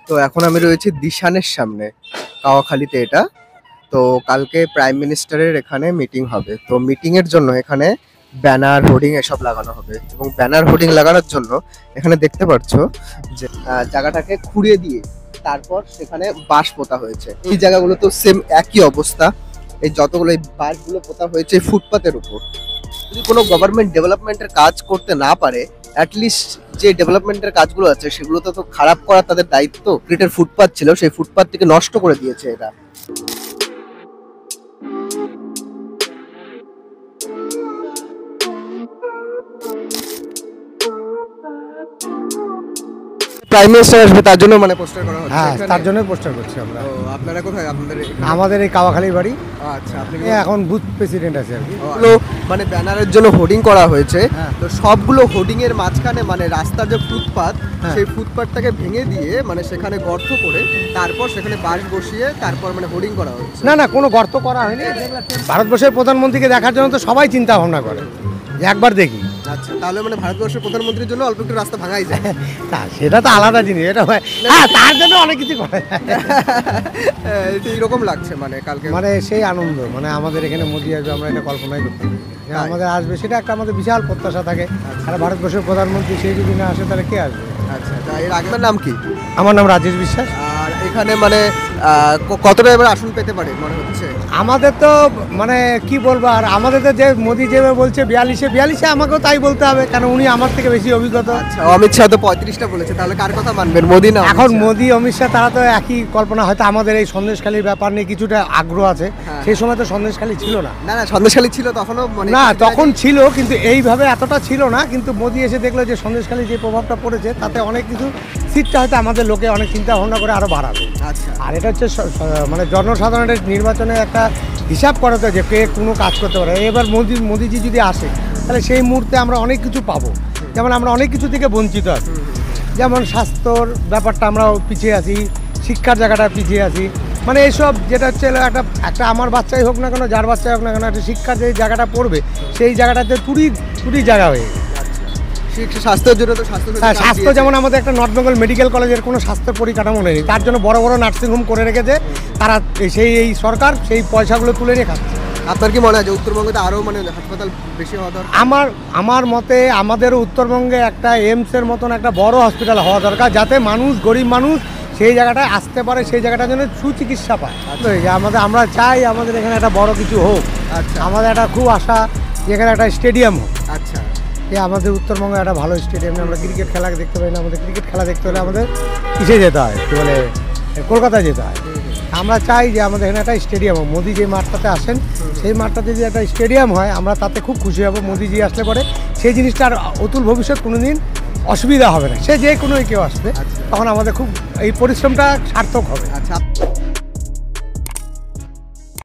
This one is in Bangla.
তো এখন আমি রয়েছি দিশানের সামনে, কাওয়াখালীতে এটা। তো কালকে প্রাইম মিনিস্টারের এখানে মিটিং হবে, তো মিটিং এর জন্য এখানে ব্যানার হোর্ডিং এসব লাগানো হবে, এবং ব্যানার হোর্ডিং লাগানোর জন্য এখানে দেখতে পাচ্ছ যে জায়গাটাকে খুঁড়িয়ে দিয়ে তারপর সেখানে বাঁশ পোতা হয়েছে। এই জায়গাগুলো তো সেম একই অবস্থা, এই যতগুলো এই বাঁশগুলো পোতা হয়েছে ফুটপাতের উপর। যদি কোনো গভর্নমেন্ট ডেভেলপমেন্টের কাজ করতে না পারে, অ্যাটলিস্ট যে ডেভেলপমেন্টের কাজগুলো আছে সেগুলো তো খারাপ করা তাদের দায়িত্ব। ক্রিকেটের ফুটপাত ছিল, সেই ফুটপাতটিকে নষ্ট করে দিয়েছে এরা। প্রাইম মিনিস্টার আসবে তার জন্য মানে পোস্টার করা হচ্ছে। হ্যাঁ, তার জন্যই পোস্টার করছি আমরা। তো আপনারা কোথায়? আপনাদের আমাদের এই কাওয়াখালী বাড়ি। আচ্ছা, আপনি এখন বুথ প্রেসিডেন্ট আছে আর কি। মানে ব্যানারের জন্য হোর্ডিং করা হয়েছে। হ্যাঁ। তো সবগুলো হোর্ডিং এর মাঝখানে মানে রাস্তার যে ফুটপাত, সেই ফুটপাতটাকে ভেঙে দিয়ে মানে সেখানে গর্ত করে তারপর সেখানে বাঁশ বসিয়ে তারপর মানে হোর্ডিং করা হচ্ছে। না না, কোনো গর্ত করা হয়নি। ভারতবর্ষের প্রধানমন্ত্রীকে দেখার জন্য তো সবাই চিন্তা ভাবনা করে, একবার দেখি। আচ্ছা, তাহলে মানে ভারতবর্ষের প্রধানমন্ত্রীর জন্য অল্প একটু রাস্তা ভাঙাই যায়। তা সেটা তো আলাদা জিনিস, এটা হ্যাঁ, তার জন্য অনেক কিছু করে। এটা এইরকম লাগছে মানে কালকে মানে সেই আনন্দ, মানে আমাদের এখানে মোদি আসবে, আমরা এটা কল্পনাই করতে পারি যে আমাদের আসবে, সেটা একটা আমাদের বিশাল প্রত্যাশা থাকে। আর ভারতবর্ষের প্রধানমন্ত্রী সেই যদি না আসে তাহলে কে আসবে? আচ্ছা, এর আগের নাম কি? আমার নাম রাজেশ বিশ্বাস। আর এখানে মানে কতটা এবার আসন পেতে পারে মনে হচ্ছে? আমাদের তো মানে কি বলবো, আর আমাদের তো যে মোদি যেভাবে বলছে 42-42, আমাকেও তাই বলতে হবে, কারণ উনি আমার থেকে বেশি অভিজ্ঞতা। আচ্ছা, অমিত শাহ তো 35টা বলেছে, তাহলে কার কথা মানবেন, মোদি না? এখন মোদি অমিত শাহ তারা তো একই কল্পনা। হয়তো আমাদের এই সন্দেশখালীর ব্যাপার নিয়ে কিছুটা আগ্রহ আছে, সেই সময় তো সন্দেশখালী ছিল না। না না, সন্দেশখালী ছিল তখনও, মানে না তখন ছিল, কিন্তু এইভাবে এতটা ছিল না। কিন্তু মোদি এসে দেখলো যে সন্দেশখালী যে প্রভাবটা পড়েছে, তাতে অনেক কিছু সিটটা হয়তো আমাদের লোকে অনেক চিন্তা ভাবনা করে আরো বাড়াবে। আচ্ছা, আর এটা হচ্ছে মানে জনসাধারণের নির্বাচনে একটা হিসাব করা তো, যে কে কোনো কাজ করতে পারে। এবার মোদিজি যদি আসে তাহলে সেই মুহূর্তে আমরা অনেক কিছু পাবো, যেমন আমরা অনেক কিছু থেকে বঞ্চিত আছি। যেমন স্বাস্থ্যর ব্যাপারটা আমরা পিছিয়ে আছি, শিক্ষার জায়গাটা পিছিয়ে আছি। মানে এইসব যেটা হচ্ছে একটা আমার বাচ্চাই হোক না কেন, যার বাচ্চাই হোক না কেন, একটা শিক্ষার যে জায়গাটা পড়বে সেই জায়গাটাতে তুড়ি জায়গা হয়ে গেছে। স্বাস্থ্যের জন্য তো স্বাস্থ্য যেমন আমাদের একটা নর্থ বেঙ্গল মেডিকেল কলেজের কোনো স্বাস্থ্য পরিকাঠামো নেই, তার জন্য বড় বড় নার্সিংহোম করে রেখেছে তারা। এই সরকার সেই পয়সাগুলো তুলে নিয়ে খাচ্ছে। আপনার কি মনে হয় যে উত্তরবঙ্গে আরও মানে হাসপাতাল বেশি হওয়া দরকার? আমার মতে আমাদেরও উত্তরবঙ্গে একটা এইমসের মতন একটা বড় হসপিটাল হওয়া দরকার, যাতে মানুষ, গরিব মানুষ সেই জায়গাটায় আসতে পারে, সেই জায়গাটার জন্য সুচিকিৎসা পায়। আমরা চাই আমাদের এখানে একটা বড় কিছু হোক। আচ্ছা, আমাদের একটা খুব আশা যেখানে একটা স্টেডিয়াম হোক। আচ্ছা, আমাদের উত্তরবঙ্গে একটা ভালো স্টেডিয়ামে আমরা ক্রিকেট খেলা দেখতে পাই না। আমাদের ক্রিকেট খেলা দেখতে হলে আমাদের কিসে যেতে হয়, কি বলে, কলকাতায় যেতে হয়। আমরা চাই যে আমাদের এখানে একটা স্টেডিয়াম হোক। মোদি যে মাঠটাতে আসেন সেই মাঠটাতে যদি একটা স্টেডিয়াম হয়, আমরা তাতে খুব খুশি হব। মোদিজি আসলে পরে সেই জিনিসটা আর অতুল ভবিষ্যৎ কোনো দিন অসুবিধা হবে না। সে যে কোনো কেউ আসবে, তখন আমাদের খুব এই পরিশ্রমটা সার্থক হবে। আচ্ছা।